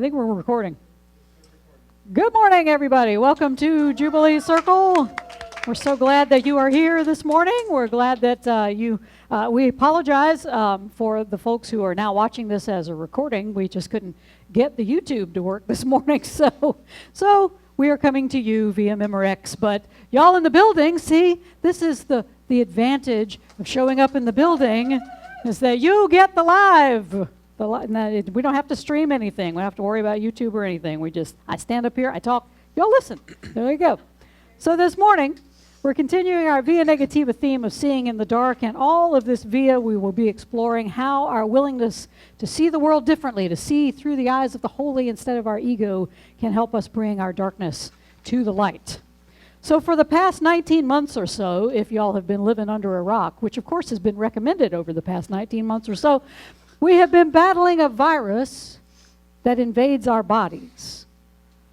I think we're recording. Good morning, everybody. Welcome to Jubilee Circle. We're so glad that you are here this morning. We're glad that we apologize for the folks who are now watching this as a recording. We just couldn't get the YouTube to work this morning, so we are coming to you via Memorex. But y'all in the building, see, this is the advantage of showing up in the building, is that you get the live. We don't have to stream anything. We don't have to worry about YouTube or anything. I stand up here, I talk, y'all listen. There you go. So this morning, we're continuing our Via Negativa theme of seeing in the dark, and all of this via we will be exploring how our willingness to see the world differently, to see through the eyes of the holy instead of our ego, can help us bring our darkness to the light. So for the past 19 months or so, if y'all have been living under a rock, which of course has been recommended over the past 19 months or so, we have been battling a virus that invades our bodies.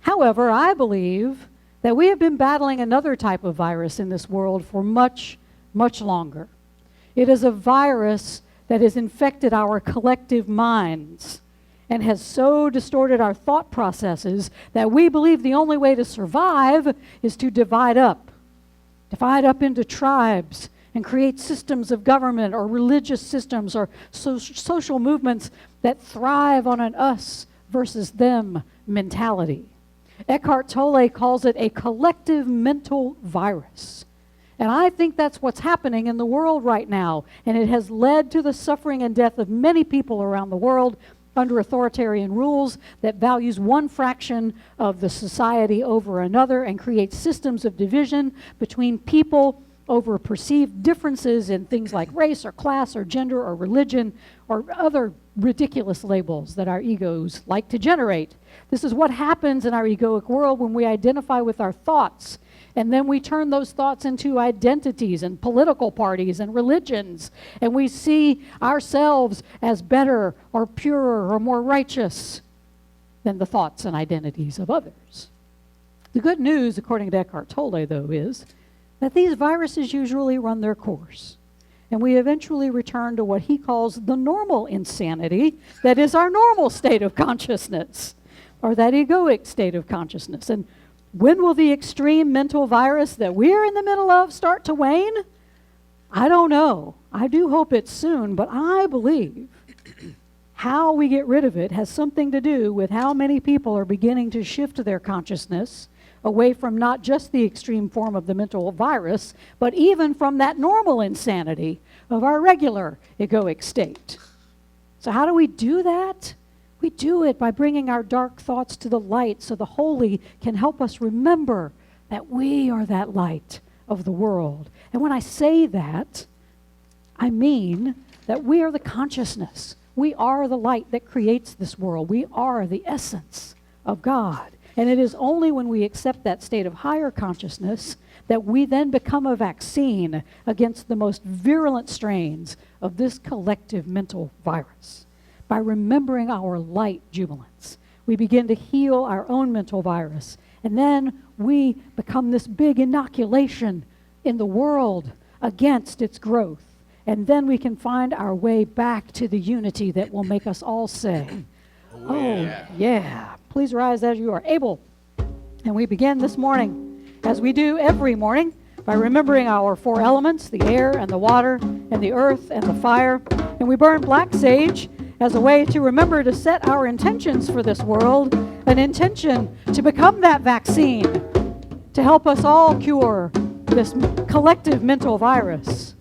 However, I believe that we have been battling another type of virus in this world for much, much longer. It is a virus that has infected our collective minds and has so distorted our thought processes that we believe the only way to survive is to divide up into tribes, and create systems of government or religious systems or social movements that thrive on an us versus them mentality. Eckhart Tolle calls it a collective mental virus. And I think that's what's happening in the world right now. And it has led to the suffering and death of many people around the world under authoritarian rules that values one fraction of the society over another and creates systems of division between people over perceived differences in things like race or class or gender or religion or other ridiculous labels that our egos like to generate. This is what happens in our egoic world when we identify with our thoughts, and then we turn those thoughts into identities and political parties and religions, and we see ourselves as better or purer or more righteous than the thoughts and identities of others. The good news, according to Eckhart Tolle, though, is that these viruses usually run their course, and we eventually return to what he calls the normal insanity that is our normal state of consciousness, or that egoic state of consciousness. And when will the extreme mental virus that we're in the middle of start to wane? I don't know. I do hope it's soon, but I believe how we get rid of it has something to do with how many people are beginning to shift their consciousness away from not just the extreme form of the mental virus, but even from that normal insanity of our regular egoic state. So how do we do that? We do it by bringing our dark thoughts to the light so the holy can help us remember that we are that light of the world. And when I say that, I mean that we are the consciousness. We are the light that creates this world. We are the essence of God. And it is only when we accept that state of higher consciousness that we then become a vaccine against the most virulent strains of this collective mental virus. By remembering our light jubilance, we begin to heal our own mental virus. And then we become this big inoculation in the world against its growth. And then we can find our way back to the unity that will make us all say, oh, yeah. Please rise as you are able. And we begin this morning, as we do every morning, by remembering our four elements, the air and the water and the earth and the fire. And we burn black sage as a way to remember to set our intentions for this world, an intention to become that vaccine, to help us all cure this collective mental virus.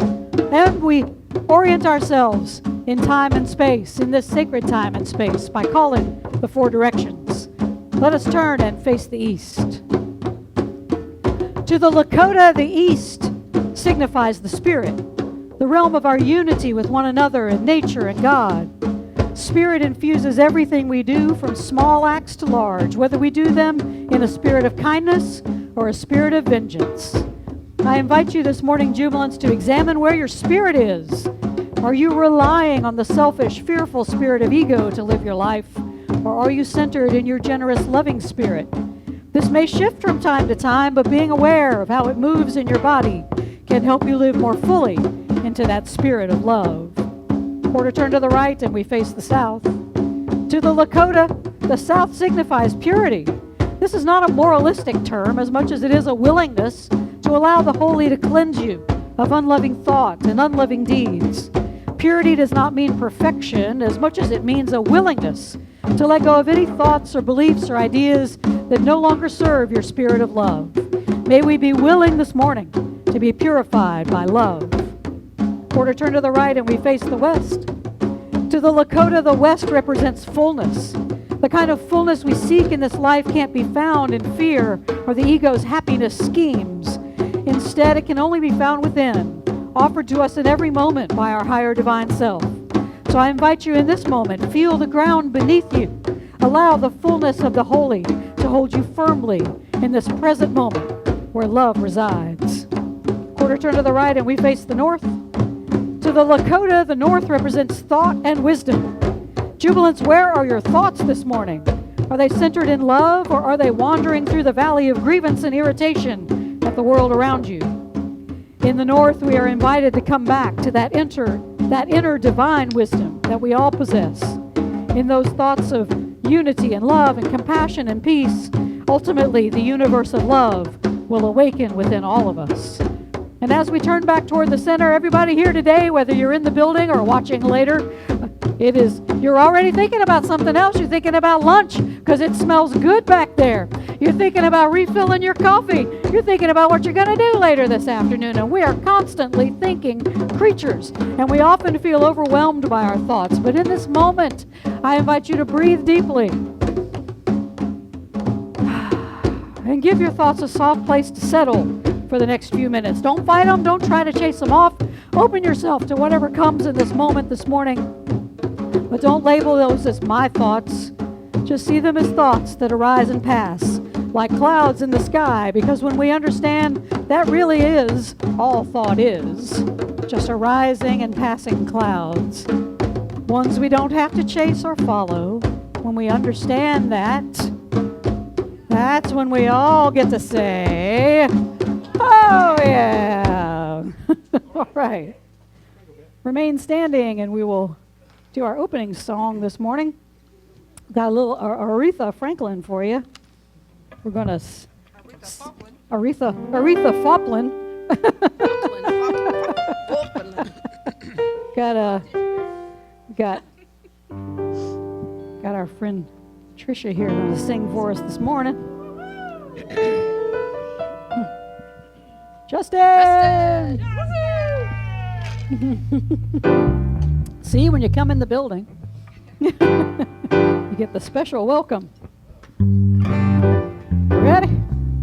And we orient ourselves in time and space, in this sacred time and space, by calling the four directions. Let us turn and face the east. To the Lakota, the east signifies the spirit, the realm of our unity with one another and nature and God. Spirit infuses everything we do, from small acts to large, whether we do them in a spirit of kindness or a spirit of vengeance. I invite you this morning, jubilants, to examine where your spirit is. Are you relying on the selfish, fearful spirit of ego to live your life? Or are you centered in your generous, loving spirit? This may shift from time to time, but being aware of how it moves in your body can help you live more fully into that spirit of love. Quarter turn to the right and we face the south. To the Lakota, The south signifies purity. This is not a moralistic term as much as it is a willingness to allow the holy to cleanse you of unloving thought and unloving deeds. Purity does not mean perfection as much as it means a willingness to let go of any thoughts or beliefs or ideas that no longer serve your spirit of love. May we be willing this morning to be purified by love. Quarter turn to the right and we face the west. To the Lakota, the west represents fullness. The kind of fullness we seek in this life can't be found in fear or the ego's happiness schemes. Instead, it can only be found within, offered to us in every moment by our higher divine self. So I invite you in this moment, feel the ground beneath you. Allow the fullness of the holy to hold you firmly in this present moment where love resides. Quarter turn to the right and we face the north. To the Lakota, the north represents thought and wisdom. Jubilants, where are your thoughts this morning? Are they centered in love, or are they wandering through the valley of grievance and irritation at the world around you? In the north, we are invited to come back to that inner divine wisdom that we all possess. In those thoughts of unity and love and compassion and peace, ultimately the universe of love will awaken within all of us. And as we turn back toward the center, everybody here today, whether you're in the building or watching later, you're already thinking about something else. You're thinking about lunch because it smells good back there. You're thinking about refilling your coffee. You're thinking about what you're going to do later this afternoon. And we are constantly thinking creatures, and we often feel overwhelmed by our thoughts. But in this moment, I invite you to breathe deeply and give your thoughts a soft place to settle for the next few minutes. Don't fight them. Don't try to chase them off. Open yourself to whatever comes in this moment this morning. But don't label those as my thoughts. Just see them as thoughts that arise and pass, like clouds in the sky, because when we understand that really is all thought is, just arising and passing clouds, ones we don't have to chase or follow. When we understand that, that's when we all get to say, oh yeah. All right. Remain standing and we will do our opening song this morning. Got a little Aretha Franklin for you. We're going to Aretha Foplin. got our friend Trisha here to sing for us this morning. Justin! See, when you come in the building, you get the special welcome. Ready?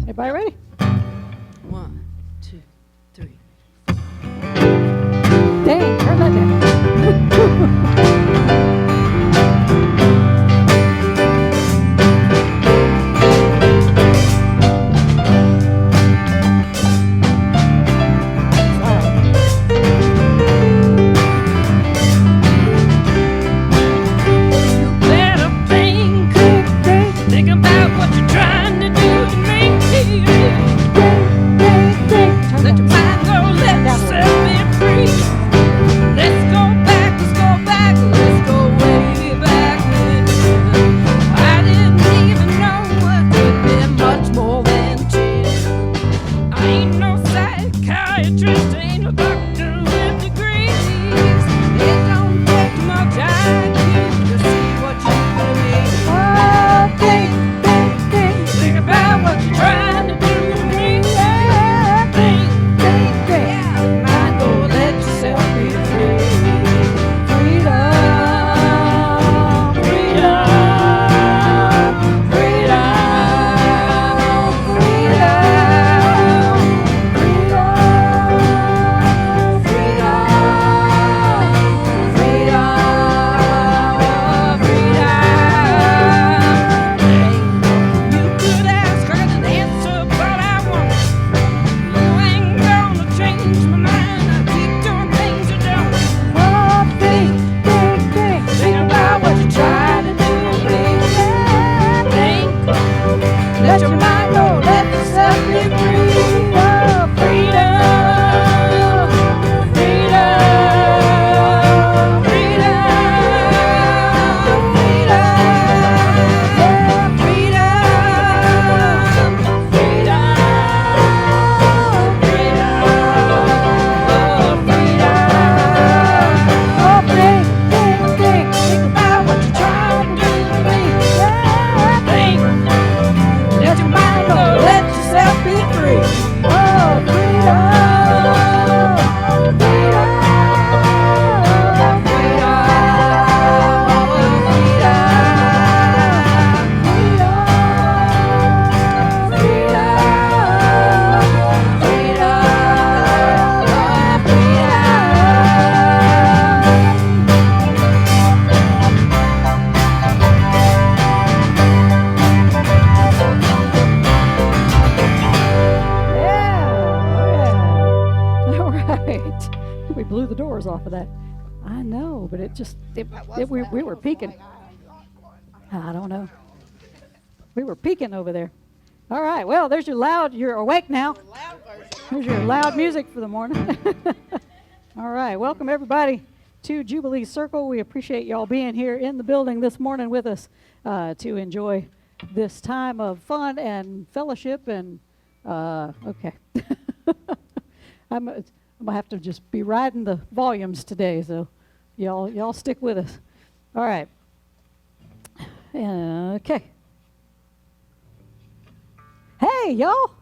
Everybody ready? 1, 2, 3. Dang, turn that down. Let your mind go, let yourself be free. Let's go right. We blew the doors off of that. I know, but we were peeking. I don't know. We were peeking over there. All right, well, there's you're awake now. There's your loud music for the morning. All right, welcome everybody to Jubilee Circle. We appreciate y'all being here in the building this morning with us to enjoy this time of fun and fellowship and, okay. I'm going to have to just be riding the volumes today, so y'all stick with us. All right. Okay. Hey, y'all.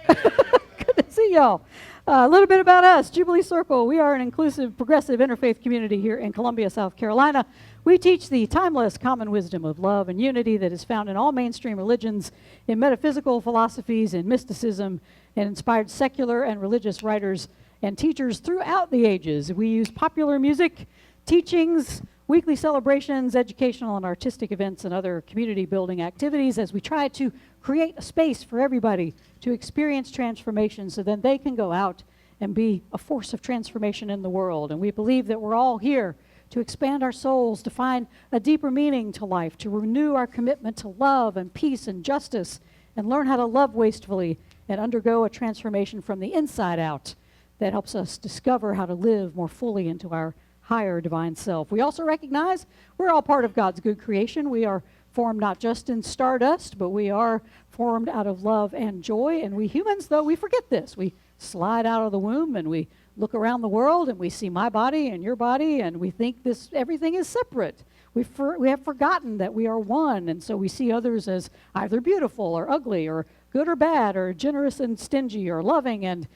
Good to see y'all. A little bit about us, Jubilee Circle. We are an inclusive, progressive interfaith community here in Columbia, South Carolina. We teach the timeless common wisdom of love and unity that is found in all mainstream religions, in metaphysical philosophies, in mysticism, and inspired secular and religious writers and teachers throughout the ages. We use popular music, teachings, weekly celebrations, educational and artistic events, and other community building activities as we try to create a space for everybody to experience transformation so then they can go out and be a force of transformation in the world. And we believe that we're all here to expand our souls, to find a deeper meaning to life, to renew our commitment to love and peace and justice, and learn how to love wastefully and undergo a transformation from the inside out that helps us discover how to live more fully into our higher divine self. We also recognize we're all part of God's good creation. We are formed not just in stardust, but we are formed out of love and joy. And we humans, though, we forget this. We slide out of the womb and we look around the world and we see my body and your body and we think everything is separate. We have forgotten that we are one, and so we see others as either beautiful or ugly or good or bad or generous and stingy or loving and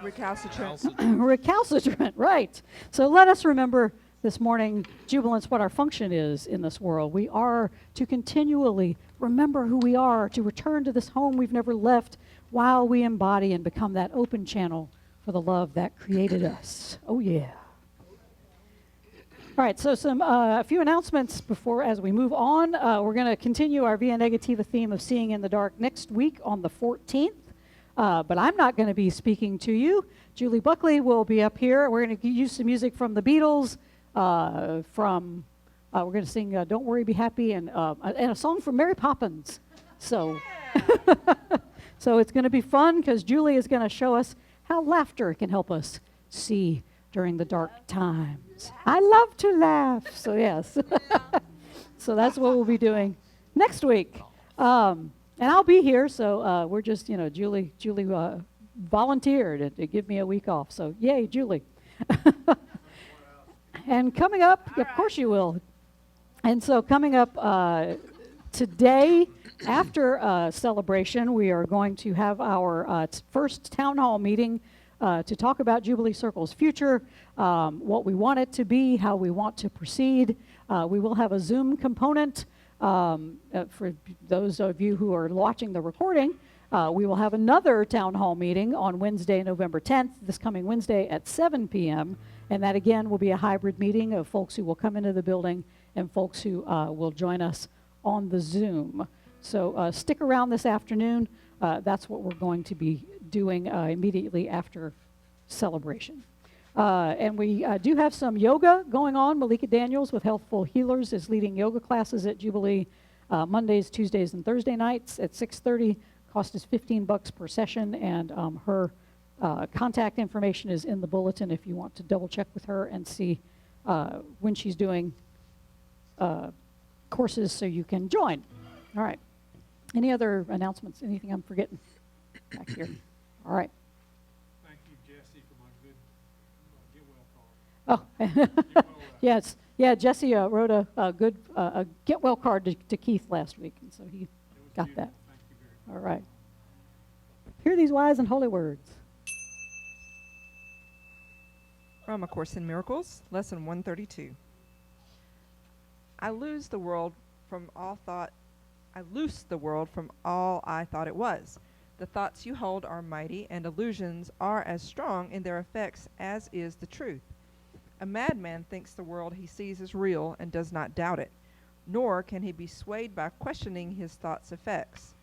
recalcitrant. Recalcitrant, right. So let us remember this morning, jubilance, what our function is in this world. We are to continually remember who we are, to return to this home we've never left while we embody and become that open channel for the love that created us. Oh, yeah. All right, so a few announcements as we move on. We're going to continue our Via Negativa theme of Seeing in the Dark next week on the 14th. But I'm not going to be speaking to you. Julie Buckley will be up here. We're going to use some music from the Beatles. We're going to sing "Don't Worry, Be Happy" and a song from Mary Poppins. So, so it's going to be fun because Julie is going to show us how laughter can help us see during the dark times. I love to laugh. So yes, so that's what we'll be doing next week. And I'll be here, so we're just, Julie volunteered to give me a week off. So yay, Julie. And coming up, of course you will. And so coming up today, after celebration, we are going to have our first town hall meeting to talk about Jubilee Circle's future, what we want it to be, how we want to proceed. We will have a Zoom component. For those of you who are watching the recording, we will have another town hall meeting on Wednesday, November 10th, this coming Wednesday at 7 p.m. And that, again, will be a hybrid meeting of folks who will come into the building and folks who will join us on the Zoom. So stick around this afternoon. That's what we're going to be doing immediately after celebration. And we do have some yoga going on. Malika Daniels with Healthful Healers is leading yoga classes at Jubilee Mondays, Tuesdays, and Thursday nights at 6:30. Cost is $15 per session, and her contact information is in the bulletin if you want to double check with her and see when she's doing courses so you can join. All right. Any other announcements? Anything I'm forgetting back here? All right. Thank you, Jesse, for my good get well card. Oh, yes. Yeah, Jesse wrote a good get well card to Keith last week, and so he got that. Thank you very much. All right. Hear these wise and holy words. From A Course in Miracles, Lesson 132. I loose the world from all I thought it was. The thoughts you hold are mighty, and illusions are as strong in their effects as is the truth. A madman thinks the world he sees is real and does not doubt it, nor can he be swayed by questioning his thoughts' effects.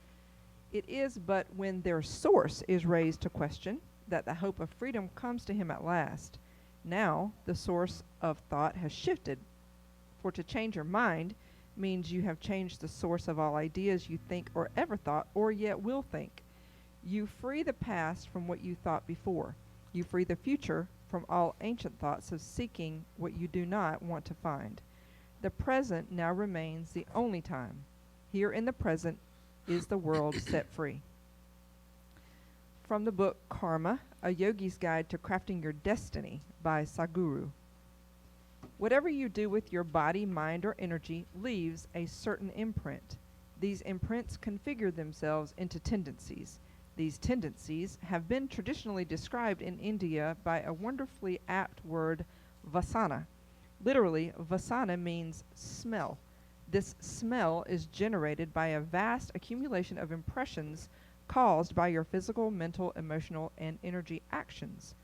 It is but when their source is raised to question, that the hope of freedom comes to him at last. Now, the source of thought has shifted, for to change your mind means you have changed the source of all ideas you think or ever thought or yet will think. You free the past from what you thought before. You free the future from all ancient thoughts of seeking what you do not want to find. The present now remains the only time. Here in the present is the world set free. From the book Karma, A Yogi's Guide to Crafting Your Destiny by Sadhguru. Whatever you do with your body, mind, or energy leaves a certain imprint. These imprints configure themselves into tendencies. These tendencies have been traditionally described in India by a wonderfully apt word, vasana. Literally, vasana means smell. This smell is generated by a vast accumulation of impressions caused by your physical, mental, emotional, and energy actions.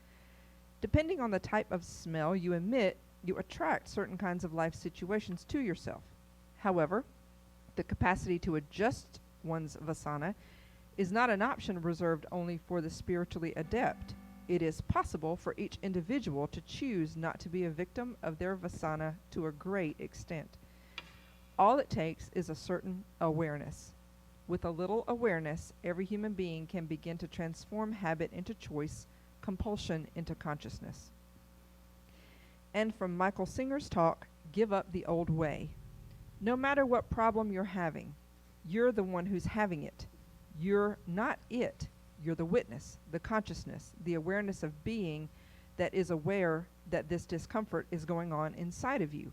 Depending on the type of smell you emit, you attract certain kinds of life situations to yourself. However, the capacity to adjust one's vasana is not an option reserved only for the spiritually adept. It is possible for each individual to choose not to be a victim of their vasana to a great extent. All it takes is a certain awareness. With a little awareness, every human being can begin to transform habit into choice, compulsion into consciousness. And from Michael Singer's talk, Give Up the Old Way. No matter what problem you're having, you're the one who's having it. You're not it. You're the witness, the consciousness, the awareness of being that is aware that this discomfort is going on inside of you.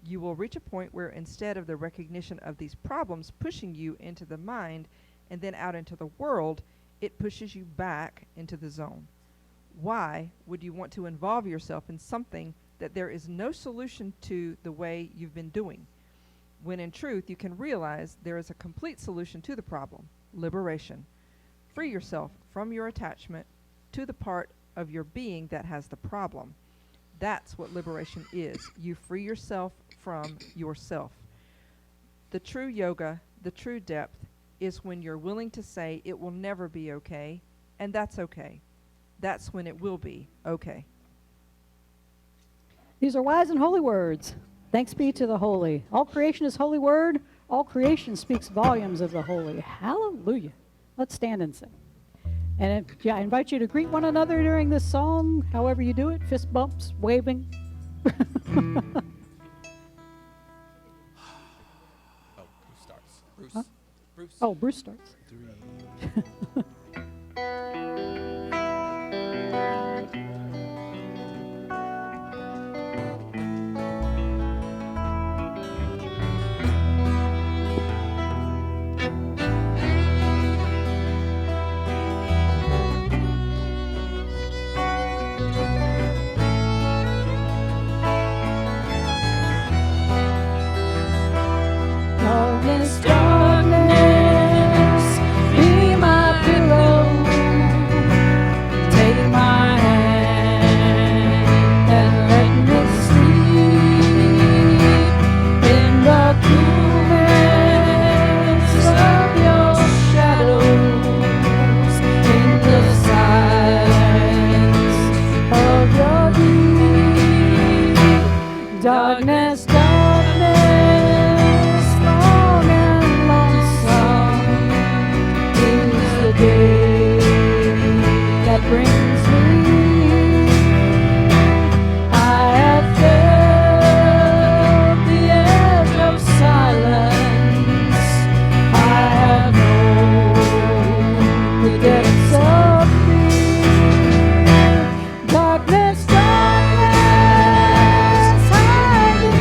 You will reach a point where instead of the recognition of these problems pushing you into the mind and then out into the world, it pushes you back into the zone. Why would you want to involve yourself in something that there is no solution to the way you've been doing, when in truth you can realize there is a complete solution to the problem? Liberation. Free yourself from your attachment to the part of your being that has the problem. That's what liberation is. You free yourself from yourself. The true yoga, the true depth, is when you're willing to say it will never be okay, and that's okay. That's when it will be okay. These are wise and holy words. Thanks be to the holy. All creation is holy word. All creation speaks volumes of the holy. Hallelujah. Let's stand and sing. And I invite you to greet one another during this song, however you do it, fist bumps, waving. Oh, who starts? Bruce? Huh? Bruce? Oh, Bruce starts. 3. Darkness, darkness, be my pillow. Take my hand and let me sleep in the coolness of your shadows, in the silence of your deep. Darkness, darkness, long and lonesome is the day that brings me. I have felt the edge of silence. I have known the depths of fear. Darkness, darkness, hide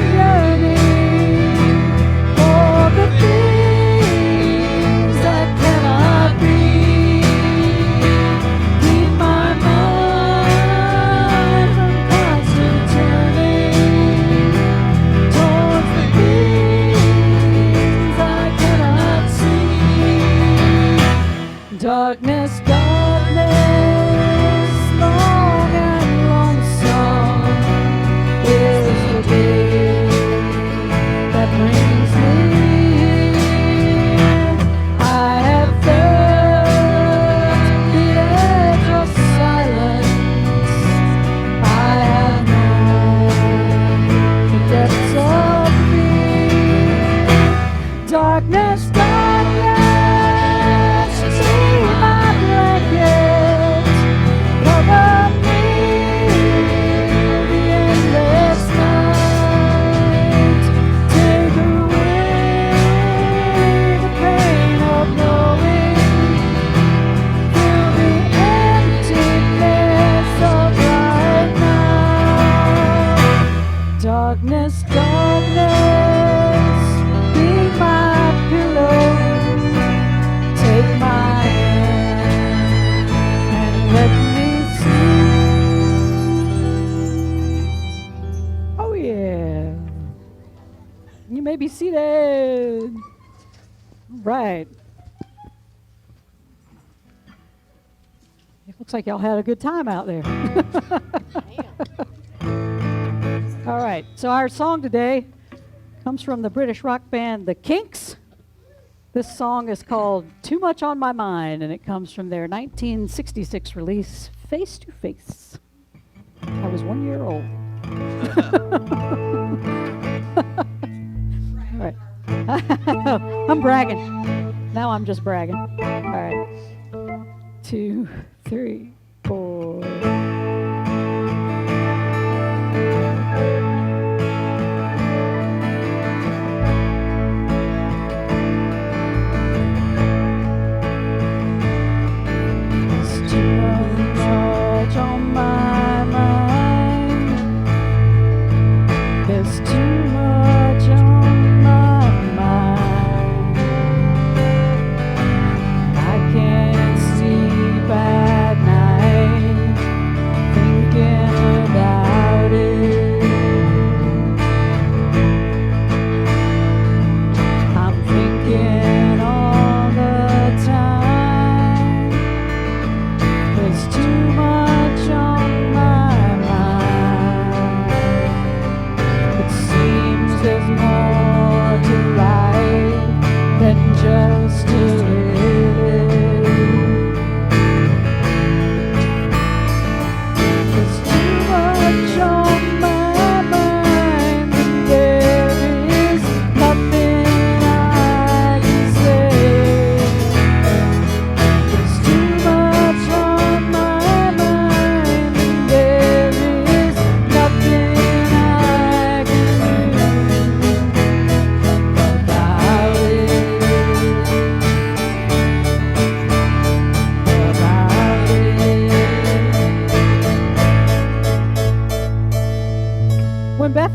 may be seated. Right. It looks like y'all had a good time out there. All right, so our song today comes from the British rock band The Kinks. This song is called Too Much on My Mind, and it comes from their 1966 release, Face to Face. I was 1 year old. All right. I'm bragging. Now I'm just bragging. All right. 2, 3, 4.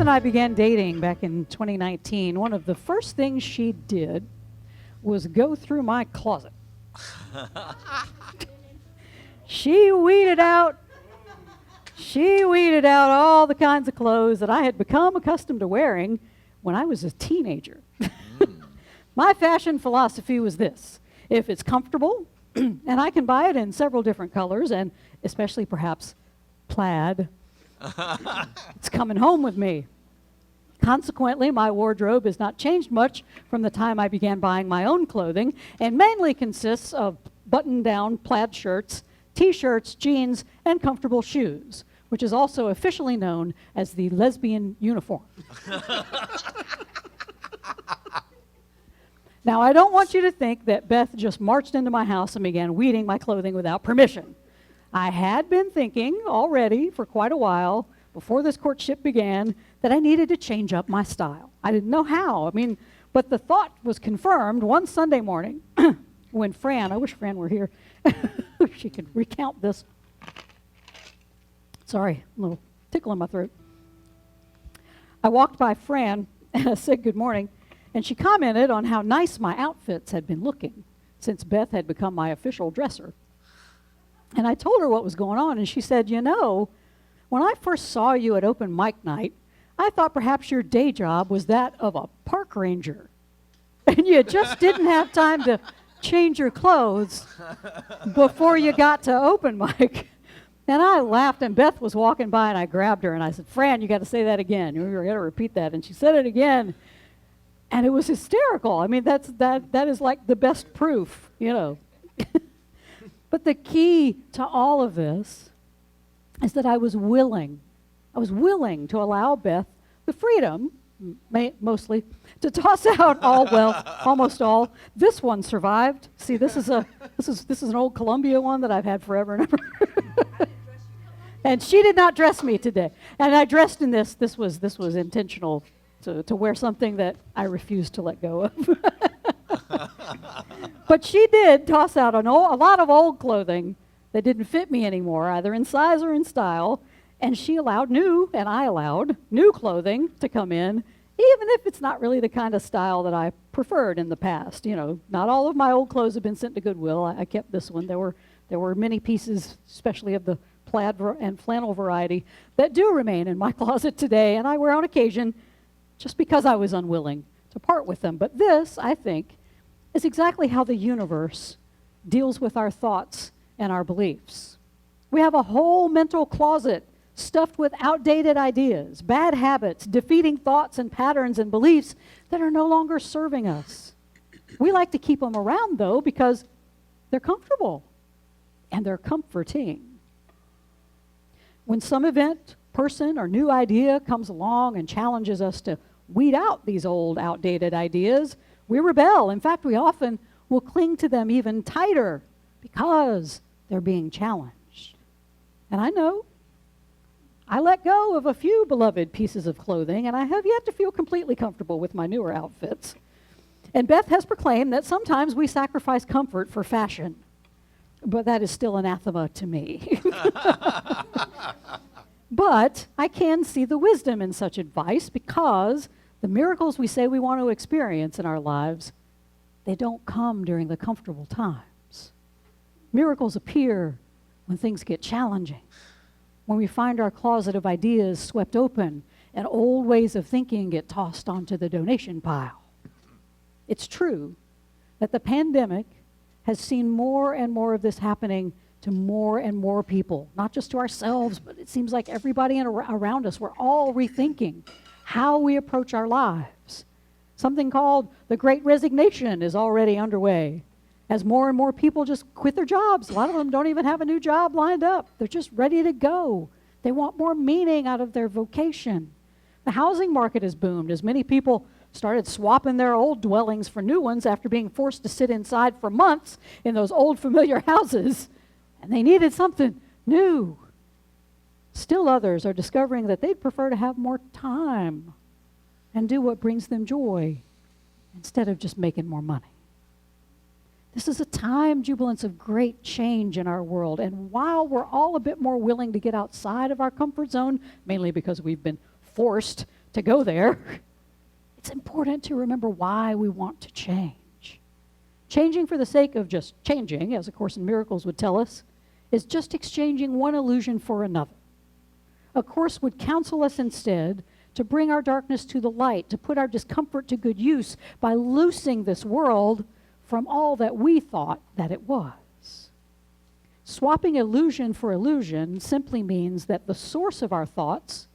I began dating back in 2019, one of the first things she did was go through my closet. She weeded out all the kinds of clothes that I had become accustomed to wearing when I was a teenager. My fashion philosophy was this: if it's comfortable, and I can buy it in several different colors, and especially perhaps plaid, it's coming home with me. Consequently, my wardrobe has not changed much from the time I began buying my own clothing, and mainly consists of button-down plaid shirts, t-shirts, jeans, and comfortable shoes, which is also officially known as the lesbian uniform. Now, I don't want you to think that Beth just marched into my house and began weeding my clothing without permission. I had been thinking already for quite a while, before this courtship began, that I needed to change up my style. I didn't know how. But the thought was confirmed one Sunday morning when Fran, I wish Fran were here, she could recount this. Sorry, a little tickle in my throat. I walked by Fran and I said good morning, and she commented on how nice my outfits had been looking since Beth had become my official dresser. And I told her what was going on, and she said, you know, when I first saw you at open mic night, I thought perhaps your day job was that of a park ranger, and you just didn't have time to change your clothes before you got to open mic. And I laughed, and Beth was walking by, and I grabbed her, and I said, Fran, you got to say that again. You got to repeat that. And she said it again, and it was hysterical. I mean, that is like the best proof, you know. But the key to all of this is that I was willing to allow Beth the freedom, mostly, to toss out almost all. This one survived. See, this is an old Columbia one that I've had forever and ever. And she did not dress me today. And I dressed in this. This was intentional to wear something that I refused to let go of. But she did toss out a lot of old clothing that didn't fit me anymore, either in size or in style, and she allowed I allowed new clothing to come in, even if it's not really the kind of style that I preferred in the past. You know, not all of my old clothes have been sent to Goodwill. I kept this one. There were many pieces, especially of the plaid and flannel variety, that do remain in my closet today, and I wear on occasion just because I was unwilling to part with them. But this, I think, is exactly how the universe deals with our thoughts and our beliefs. We have a whole mental closet stuffed with outdated ideas, bad habits, defeating thoughts and patterns and beliefs that are no longer serving us. We like to keep them around, though, because they're comfortable and they're comforting. When some event, person, or new idea comes along and challenges us to weed out these old, outdated ideas, we rebel. In fact, we often will cling to them even tighter because they're being challenged. And I know I let go of a few beloved pieces of clothing, and I have yet to feel completely comfortable with my newer outfits. And Beth has proclaimed that sometimes we sacrifice comfort for fashion, but that is still anathema to me. But I can see the wisdom in such advice, because the miracles we say we want to experience in our lives, they don't come during the comfortable times. Miracles appear when things get challenging, when we find our closet of ideas swept open and old ways of thinking get tossed onto the donation pile. It's true that the pandemic has seen more and more of this happening to more and more people, not just to ourselves, but it seems like everybody around us. We're all rethinking how we approach our lives. Something called the Great Resignation is already underway, as more and more people just quit their jobs. A lot of them don't even have a new job lined up. They're just ready to go. They want more meaning out of their vocation. The housing market has boomed as many people started swapping their old dwellings for new ones after being forced to sit inside for months in those old familiar houses, and they needed something new. Still others are discovering that they'd prefer to have more time and do what brings them joy instead of just making more money. This is a time, jubilants, of great change in our world. And while we're all a bit more willing to get outside of our comfort zone, mainly because we've been forced to go there, it's important to remember why we want to change. Changing for the sake of just changing, as A Course in Miracles would tell us, is just exchanging one illusion for another. A Course would counsel us instead to bring our darkness to the light, to put our discomfort to good use by loosing this world from all that we thought that it was. Swapping illusion for illusion simply means that the source of our thoughts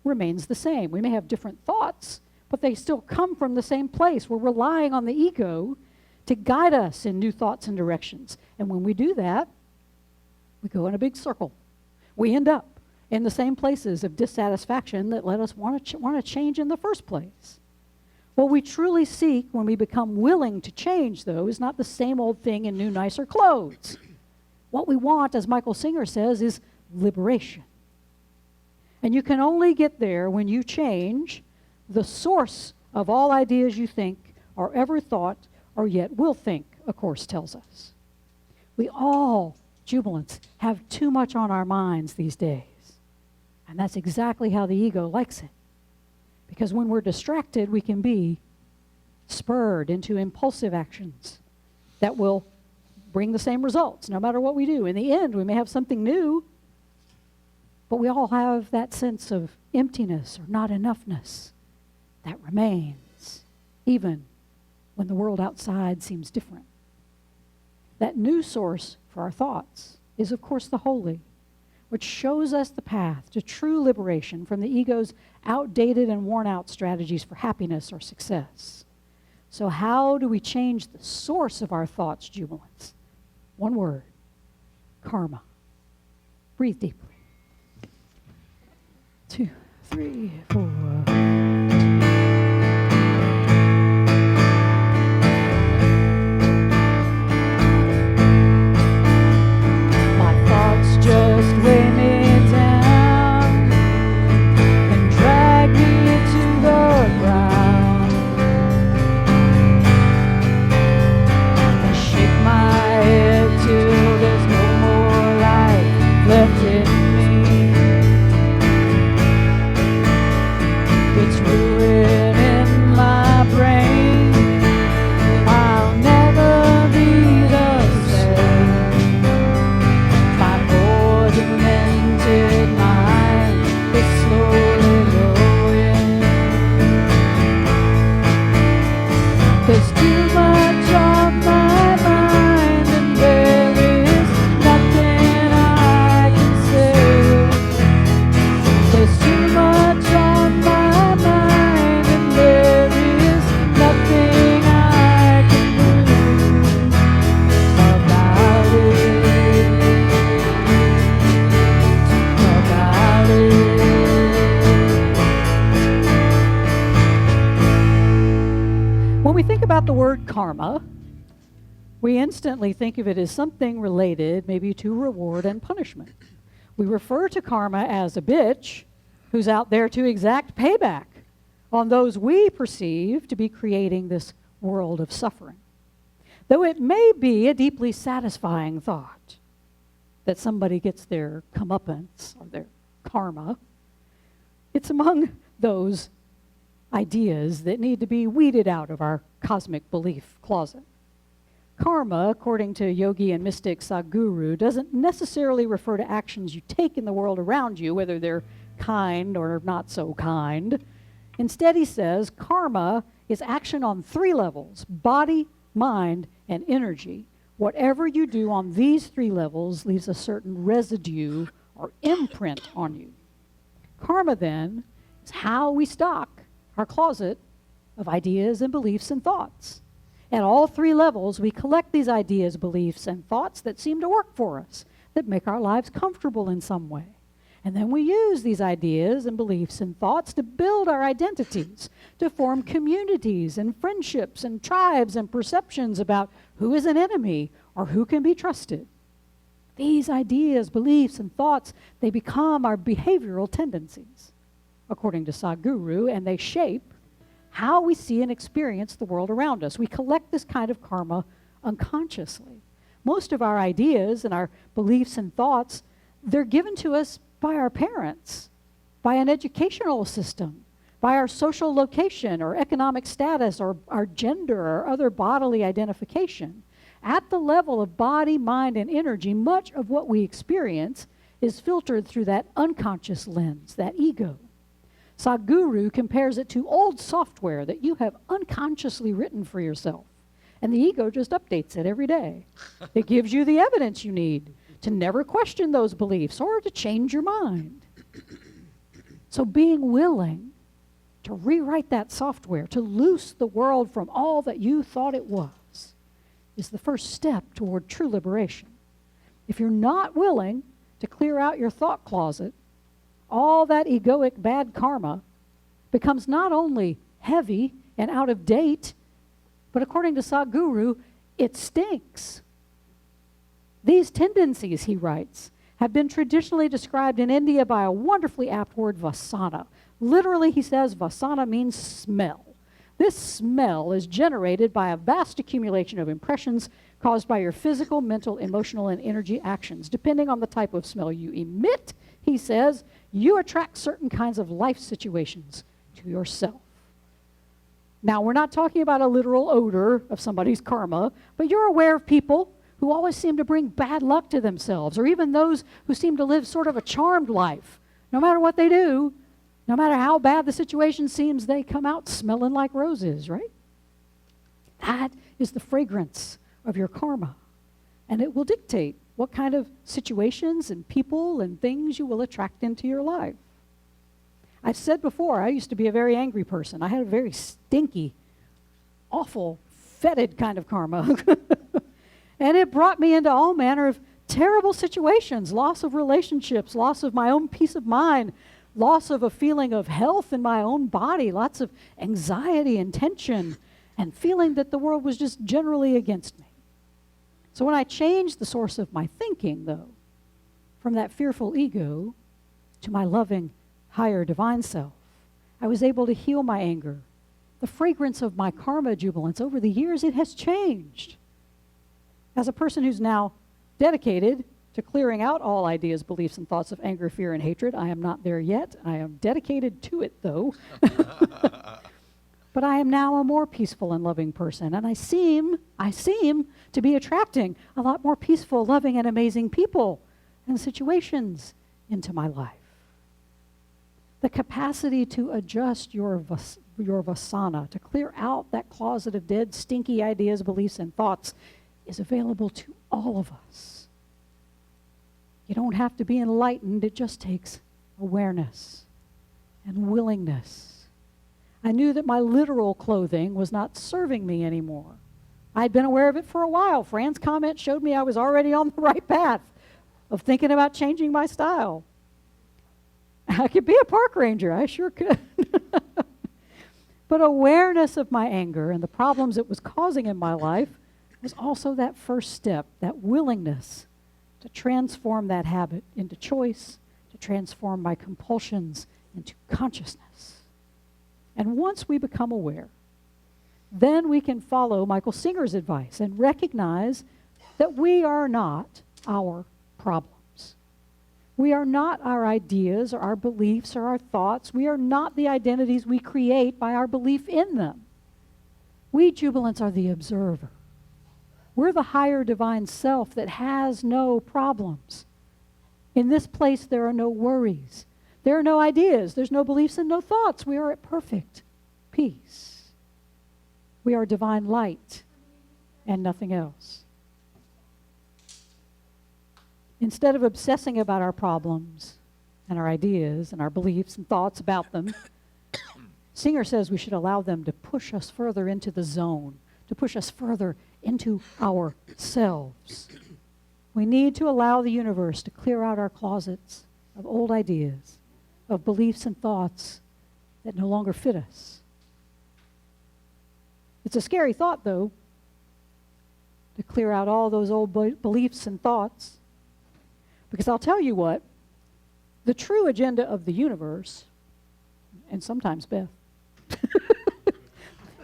remains the same. We may have different thoughts, but they still come from the same place. We're relying on the ego to guide us in new thoughts and directions. And when we do that, we go in a big circle. We end up in the same places of dissatisfaction that let us want to change in the first place. What we truly seek when we become willing to change, though, is not the same old thing in new, nicer clothes. What we want, as Michael Singer says, is liberation. And you can only get there when you change the source of all ideas you think or ever thought or yet will think, A Course tells us. We all, jubilants, have too much on our minds these days. And that's exactly how the ego likes it. Because when we're distracted, we can be spurred into impulsive actions that will bring the same results no matter what we do. In the end, we may have something new, but we all have that sense of emptiness or not enoughness that remains, even when the world outside seems different. That new source for our thoughts is, of course, the holy, which shows us the path to true liberation from the ego's outdated and worn-out strategies for happiness or success. So how do we change the source of our thoughts, jubilants? One word: karma. Breathe deeply. 2, 3, 4. Just weigh me down and drag me to the ground and shake my head till there's no more life left in me. the word karma, we instantly think of it as something related maybe to reward and punishment. We refer to karma as a bitch who's out there to exact payback on those we perceive to be creating this world of suffering. Though it may be a deeply satisfying thought that somebody gets their comeuppance or their karma, it's among those ideas that need to be weeded out of our cosmic belief closet. Karma, according to yogi and mystic Sadhguru, doesn't necessarily refer to actions you take in the world around you, whether they're kind or not so kind. Instead, he says, karma is action on 3 levels: body, mind, and energy. Whatever you do on these 3 levels leaves a certain residue or imprint on you. Karma, then, is how we stock our closet of ideas and beliefs and thoughts. At all 3 levels, we collect these ideas, beliefs, and thoughts that seem to work for us, that make our lives comfortable in some way. And then we use these ideas and beliefs and thoughts to build our identities, to form communities and friendships and tribes and perceptions about who is an enemy or who can be trusted. These ideas, beliefs, and thoughts, they become our behavioral tendencies, according to Sadhguru, and they shape how we see and experience the world around us. We collect this kind of karma unconsciously. Most of our ideas and our beliefs and thoughts, they're given to us by our parents, by an educational system, by our social location or economic status or our gender or other bodily identification. At the level of body, mind, and energy, much of what we experience is filtered through that unconscious lens, that ego. Sadhguru compares it to old software that you have unconsciously written for yourself, and the ego just updates it every day. It gives you the evidence you need to never question those beliefs or to change your mind. So being willing to rewrite that software, to loose the world from all that you thought it was, is the first step toward true liberation. If you're not willing to clear out your thought closet, all that egoic bad karma becomes not only heavy and out of date, but according to Sadhguru, it stinks. These tendencies, he writes, have been traditionally described in India by a wonderfully apt word, vasana. Literally, he says, vasana means smell. This smell is generated by a vast accumulation of impressions caused by your physical, mental, emotional, and energy actions. Depending on the type of smell you emit, he says, you attract certain kinds of life situations to yourself. Now, we're not talking about a literal odor of somebody's karma, but you're aware of people who always seem to bring bad luck to themselves, or even those who seem to live sort of a charmed life. No matter what they do, no matter how bad the situation seems, they come out smelling like roses, right? That is the fragrance of your karma, and it will dictate what kind of situations and people and things you will attract into your life. I've said before, I used to be a very angry person. I had a very stinky, awful, fetid kind of karma. And it brought me into all manner of terrible situations, loss of relationships, loss of my own peace of mind, loss of a feeling of health in my own body, lots of anxiety and tension, and feeling that the world was just generally against me. So when I changed the source of my thinking, though, from that fearful ego to my loving, higher divine self, I was able to heal my anger. The fragrance of my karma jubilance over the years, it has changed. As a person who's now dedicated to clearing out all ideas, beliefs, and thoughts of anger, fear, and hatred, I am not there yet. I am dedicated to it, though. But I am now a more peaceful and loving person, and I seem to be attracting a lot more peaceful, loving, and amazing people and situations into my life. The capacity to adjust your vasana, to clear out that closet of dead, stinky ideas, beliefs, and thoughts is available to all of us. You don't have to be enlightened. It just takes awareness and willingness. I knew that my literal clothing was not serving me anymore. I'd been aware of it for a while. Fran's comment showed me I was already on the right path of thinking about changing my style. I could be a park ranger. I sure could. But awareness of my anger and the problems it was causing in my life was also that first step, that willingness to transform that habit into choice, to transform my compulsions into consciousness. And once we become aware, then we can follow Michael Singer's advice and recognize that we are not our problems. We are not our ideas or our beliefs or our thoughts. We are not the identities we create by our belief in them. We jubilants are the observer. We're the higher divine self that has no problems. In this place, there are no worries. There are no ideas. There's no beliefs and no thoughts. We are at perfect peace. We are divine light and nothing else. Instead of obsessing about our problems and our ideas and our beliefs and thoughts about them, Singer says we should allow them to push us further into the zone, to push us further into ourselves. We need to allow the universe to clear out our closets of old ideas, of beliefs and thoughts that no longer fit us. It's a scary thought, though, to clear out all those old beliefs and thoughts. Because I'll tell you what, the true agenda of the universe, and sometimes Beth,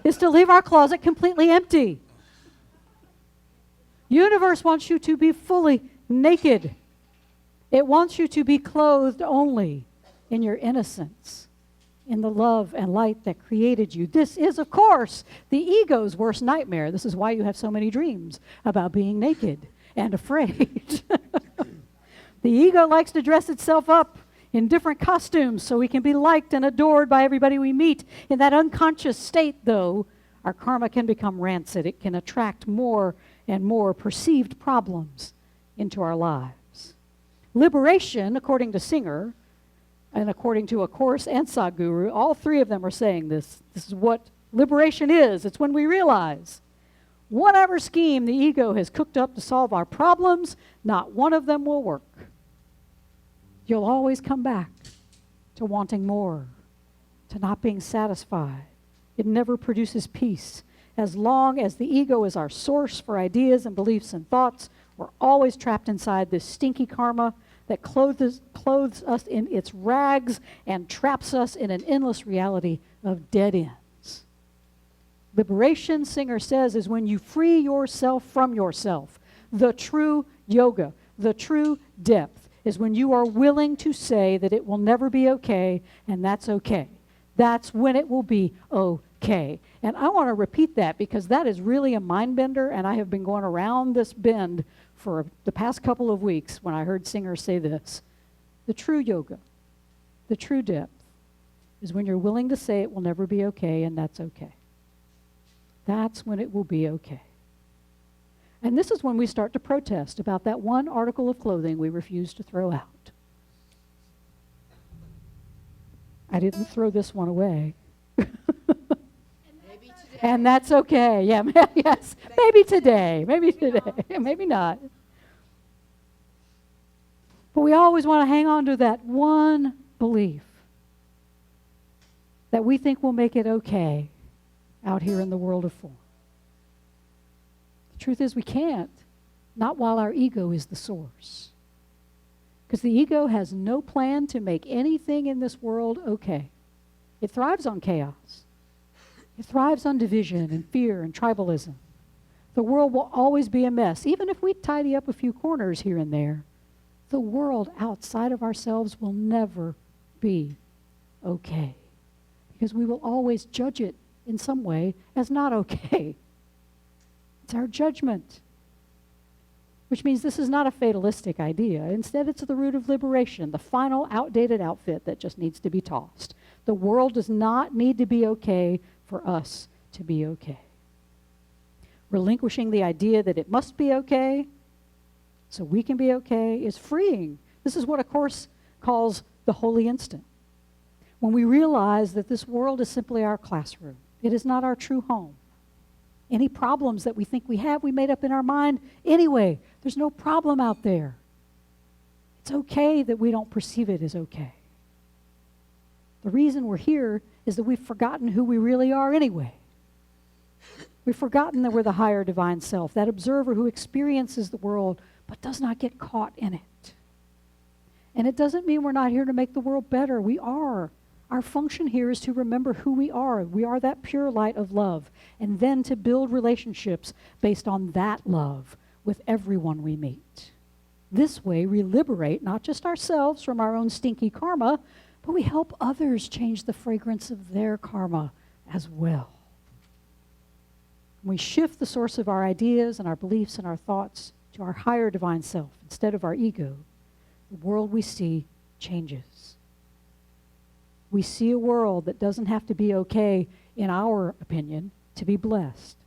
is to leave our closet completely empty. Universe wants you to be fully naked. It wants you to be clothed only in your innocence, in the love and light that created you. This is, of course, the ego's worst nightmare. This is why you have so many dreams about being naked and afraid. The ego likes to dress itself up in different costumes so we can be liked and adored by everybody we meet. In that unconscious state, though, our karma can become rancid. It can attract more and more perceived problems into our lives. Liberation, according to Singer, and according to A Course and Sadhguru, all three of them are saying this. This is what liberation is. It's when we realize whatever scheme the ego has cooked up to solve our problems, not one of them will work. You'll always come back to wanting more, to not being satisfied. It never produces peace. As long as the ego is our source for ideas and beliefs and thoughts, we're always trapped inside this stinky karma that clothes us in its rags and traps us in an endless reality of dead ends. Liberation, Singer says, is when you free yourself from yourself. The true yoga, the true depth, is when you are willing to say that it will never be okay, and that's okay. That's when it will be okay. And I want to repeat that because that is really a mind bender, and I have been going around this bend for the past couple of weeks when I heard Singer say this. The true yoga, the true depth, is when you're willing to say it will never be okay, and that's okay. That's when it will be okay. And this is when we start to protest about that one article of clothing we refuse to throw out. I didn't throw this one away. Maybe today. And that's okay. Yeah, yes. Maybe today. Maybe today. Maybe not. But we always want to hang on to that one belief that we think will make it okay out here in the world of form. The truth is we can't, not while our ego is the source. Because the ego has no plan to make anything in this world okay. It thrives on chaos. It thrives on division and fear and tribalism. The world will always be a mess. Even if we tidy up a few corners here and there, the world outside of ourselves will never be okay. Because we will always judge it in some way as not okay. It's our judgment. Which means this is not a fatalistic idea. Instead, it's the root of liberation, the final outdated outfit that just needs to be tossed. The world does not need to be okay for us to be okay. Relinquishing the idea that it must be okay so we can be okay is freeing. This is what A Course calls the holy instant. When we realize that this world is simply our classroom. It is not our true home. Any problems that we think we have, we made up in our mind anyway. There's no problem out there. It's okay that we don't perceive it as okay. The reason we're here is that we've forgotten who we really are anyway. We've forgotten that we're the higher divine self, that observer who experiences the world but does not get caught in it. And it doesn't mean we're not here to make the world better. We are. Our function here is to remember who we are. We are that pure light of love. And then to build relationships based on that love with everyone we meet. This way, we liberate not just ourselves from our own stinky karma, but we help others change the fragrance of their karma as well. We shift the source of our ideas and our beliefs and our thoughts to our higher divine self instead of our ego. The world we see changes. We see a world that doesn't have to be okay, in our opinion, to be blessed.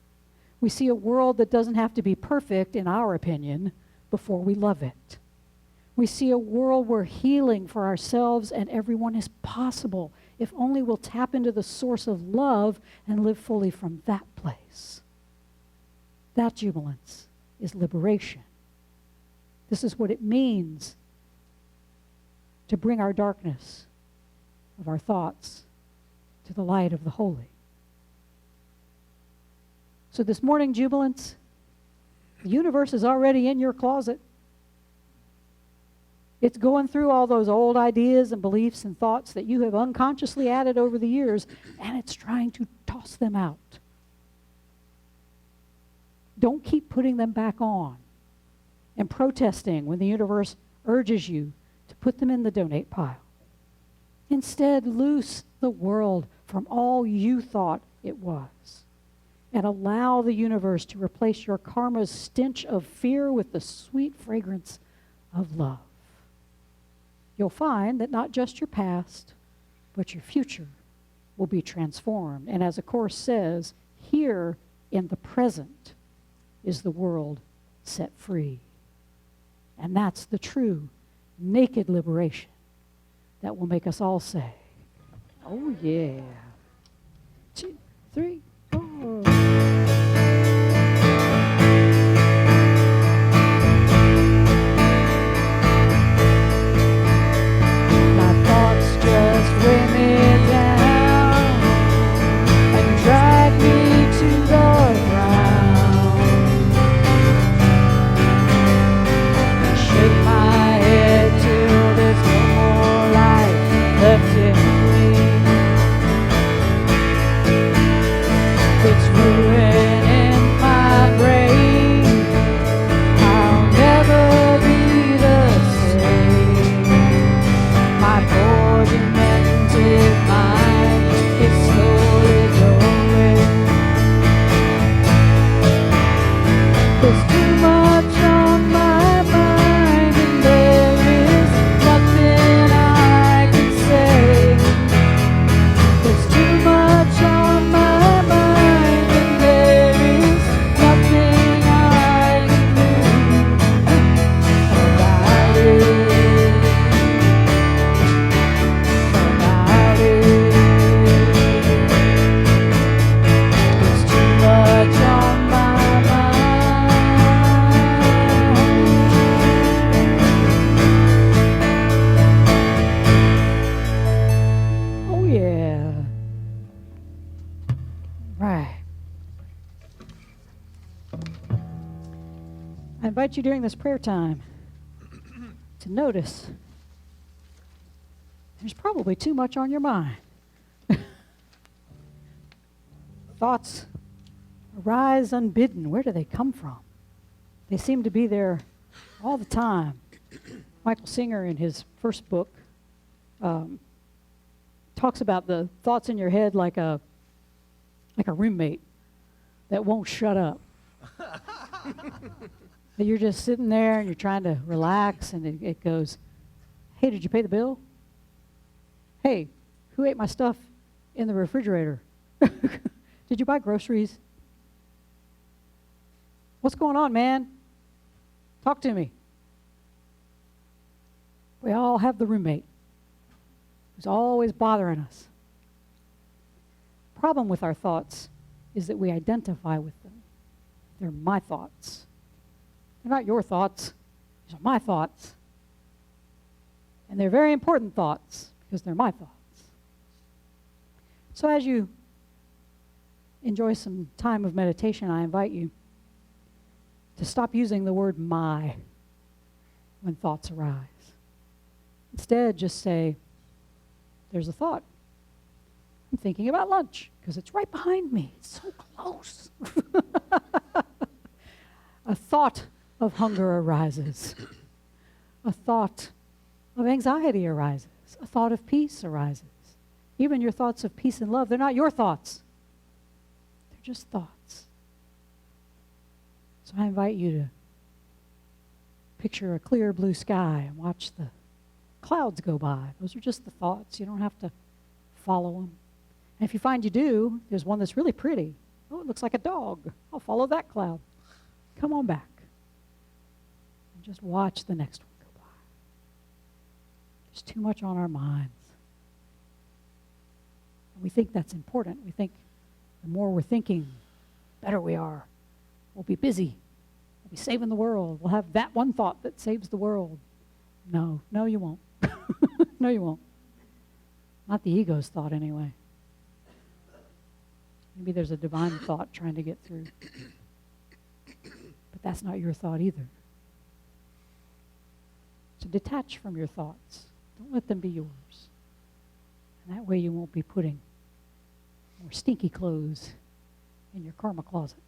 We see a world that doesn't have to be perfect, in our opinion, before we love it. We see a world where healing for ourselves and everyone is possible if only we'll tap into the source of love and live fully from that place. That jubilance is liberation. This is what it means to bring our darkness of our thoughts to the light of the holy. So this morning, jubilants, the universe is already in your closet. It's going through all those old ideas and beliefs and thoughts that you have unconsciously added over the years, and it's trying to toss them out. Don't keep putting them back on and protesting when the universe urges you to put them in the donate pile. Instead, loose the world from all you thought it was and allow the universe to replace your karma's stench of fear with the sweet fragrance of love. You'll find that not just your past, but your future will be transformed. And as the Course says, here in the present is the world set free. And that's the true, naked liberation that will make us all say, oh yeah. 2, 3, 4. My thoughts just weigh me down and drag me to the ground. Shake my head till there's no more life left in me. It's ruining my brain. I'll never be the same. My poor demented mind is slowly going. There's too much on my mind, and there is nothing I can say. There's too much on my mind, and there is nothing I can do about it. About it. There's too much on my mind. Oh yeah. Right. I invite you during this prayer time to notice there's probably too much on your mind. Thoughts arise unbidden. Where do they come from? They seem to be there all the time. Michael Singer, in his first book, talks about the thoughts in your head like a roommate that won't shut up. That you're just sitting there and you're trying to relax, and it goes, hey, did you pay the bill? Hey, who ate my stuff in the refrigerator? Did you buy groceries? What's going on, man? Talk to me. We all have the roommate who's always bothering us. Problem with our thoughts is that we identify with them. They're my thoughts. They're not your thoughts. These are my thoughts. And they're very important thoughts because they're my thoughts. So as you enjoy some time of meditation, I invite you to stop using the word my when thoughts arise. Instead, just say, there's a thought. I'm thinking about lunch because it's right behind me. It's so close. A thought of hunger arises. A thought of anxiety arises. A thought of peace arises. Even your thoughts of peace and love, they're not your thoughts. They're just thoughts. So I invite you to picture a clear blue sky and watch the clouds go by. Those are just the thoughts. You don't have to follow them. And if you find you do, there's one that's really pretty. Oh, it looks like a dog. I'll follow that cloud. Come on back. And just watch the next one go by. There's too much on our minds. And we think that's important. We think the more we're thinking, the better we are. We'll be busy. We'll be saving the world. We'll have that one thought that saves the world. No, you won't. No, you won't. Not the ego's thought, anyway. Maybe there's a divine thought trying to get through. But that's not your thought either. So detach from your thoughts. Don't let them be yours. And that way you won't be putting more stinky clothes in your karma closet.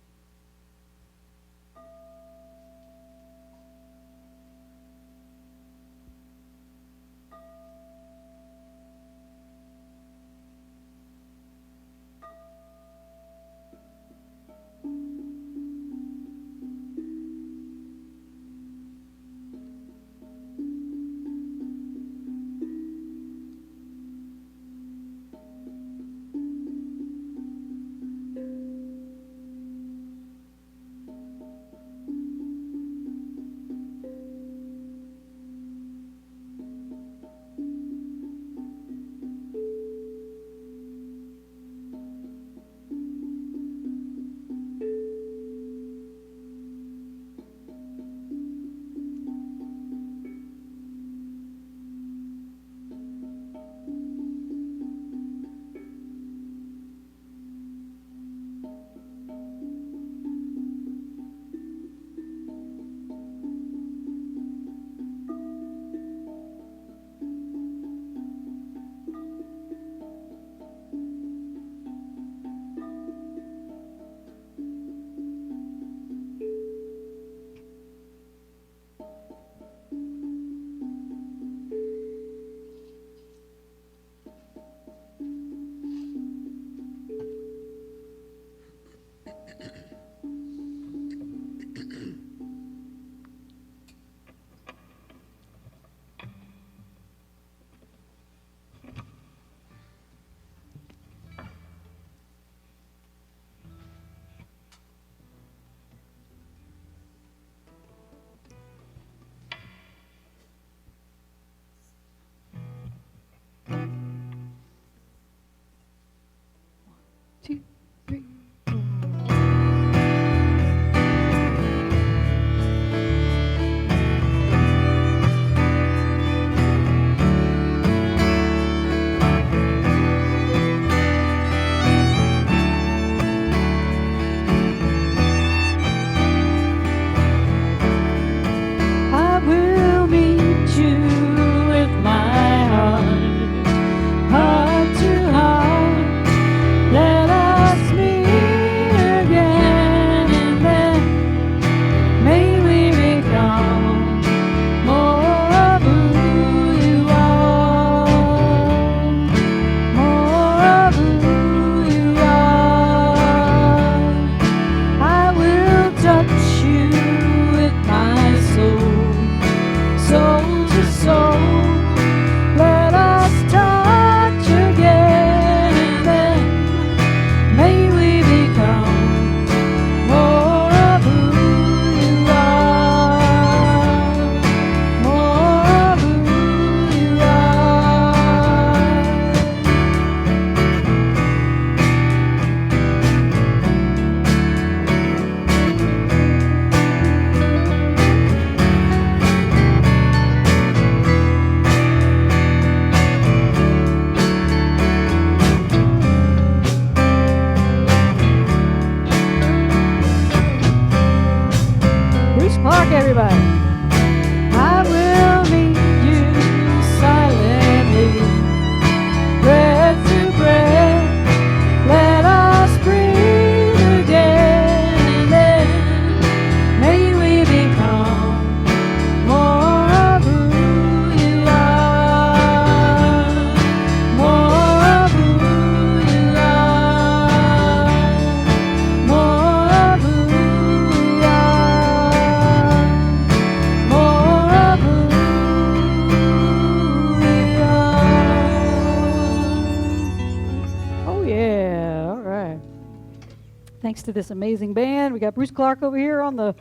Thanks to this amazing band. We got Bruce Clark over here on the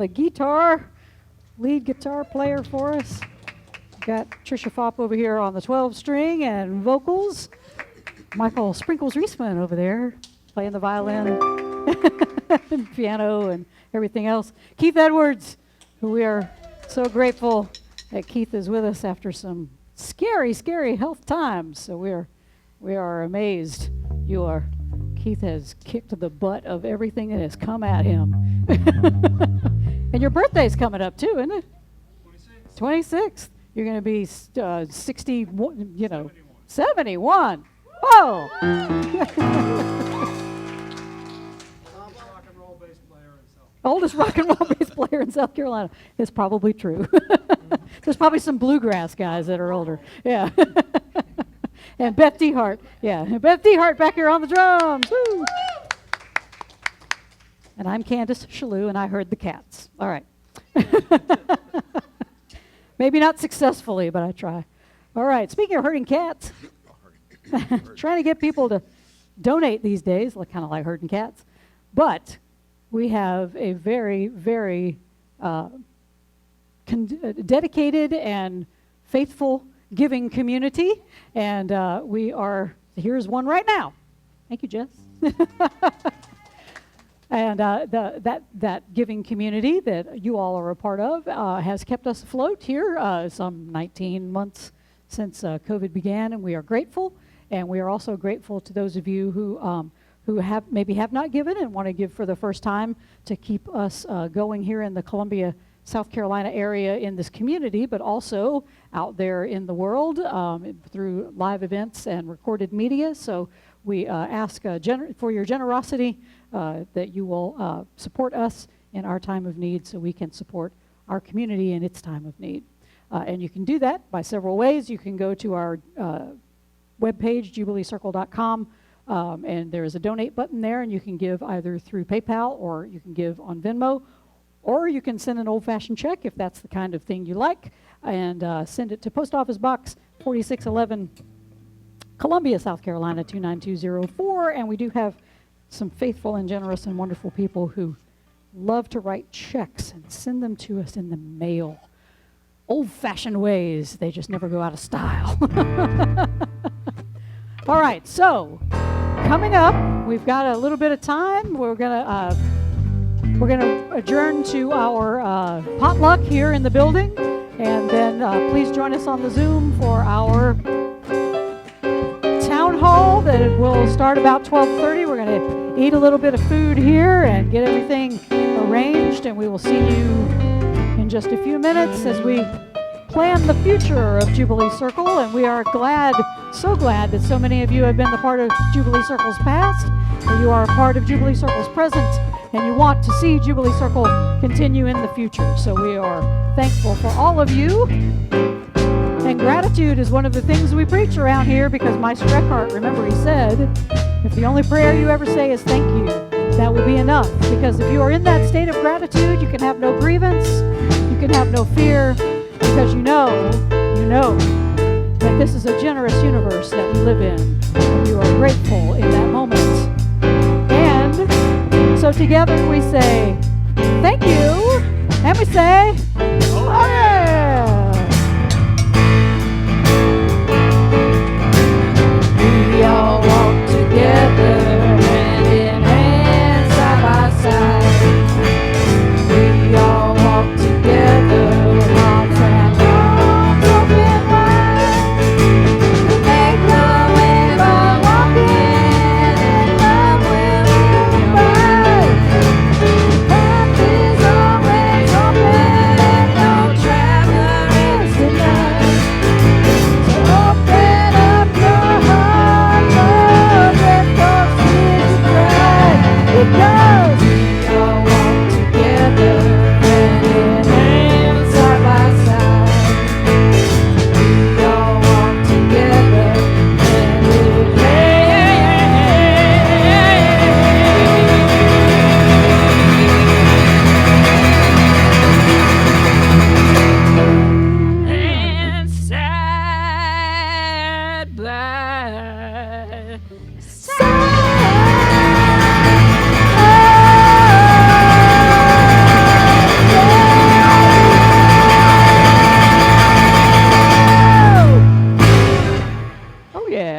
guitar, lead guitar player for us. Got Trisha Fopp over here on the 12-string and vocals. Michael Sprinkles Reisman over there playing the violin and piano and everything else. Keith Edwards, who we are so grateful that Keith is with us after some scary, scary health times. So we are amazed. Keith has kicked the butt of everything that has come at him. And your birthday's coming up too, isn't it? 26th. You're going to be 60, 71. Whoa! Rock and roll bass player in South Oldest rock and roll bass player in South Carolina. It's probably true. There's probably some bluegrass guys that are older. Yeah. And Beth DeHart. Yeah. And Beth DeHart back here on the drums. Woo! And I'm Candace Shalou, and I heard the cats. All right. Maybe not successfully, but I try. All right. Speaking of herding cats, trying to get people to donate these days, kind of like herding cats. But we have a very, very dedicated and faithful giving community, and here's one right now. Thank you, Jess. And that giving community that you all are a part of has kept us afloat here some 19 months since COVID began, and we are grateful. And we are also grateful to those of you who have not given and want to give for the first time to keep us going here in the Columbia, South Carolina area in this community, but also out there in the world through live events and recorded media. So we ask for your generosity that you will support us in our time of need so we can support our community in its time of need. And you can do that by several ways. You can go to our webpage, jubileecircle.com, and there is a donate button there, and you can give either through PayPal or you can give on Venmo, or you can send an old-fashioned check if that's the kind of thing you like, and send it to Post Office Box 4611, Columbia, South Carolina 29204. And we do have some faithful and generous and wonderful people who love to write checks and send them to us in the mail. Old-fashioned ways, they just never go out of style. All right, so coming up, we've got a little bit of time. We're gonna adjourn to our potluck here in the building, and then please join us on the Zoom for our town hall that will start about 12:30. We're gonna eat a little bit of food here and get everything arranged, and we will see you in just a few minutes as we plan the future of Jubilee Circle. And we are so glad that so many of you have been the part of Jubilee Circle's past, and you are a part of Jubilee Circle's present, and you want to see Jubilee Circle continue in the future. So we are thankful for all of you. And gratitude is one of the things we preach around here, because Meister Eckhart, remember, he said, if the only prayer you ever say is thank you, that will be enough. Because if you are in that state of gratitude, you can have no grievance, you can have no fear, because you know that this is a generous universe that we live in, and you are grateful in that moment. And so together we say thank you, and we say, oh yeah! We all walk together, hand in hand, side by side. We all walk together, arms and arms open wide. We make love whenever walking, and love will abide. Path is always open, no traffic.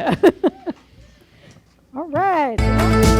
Yeah. All right.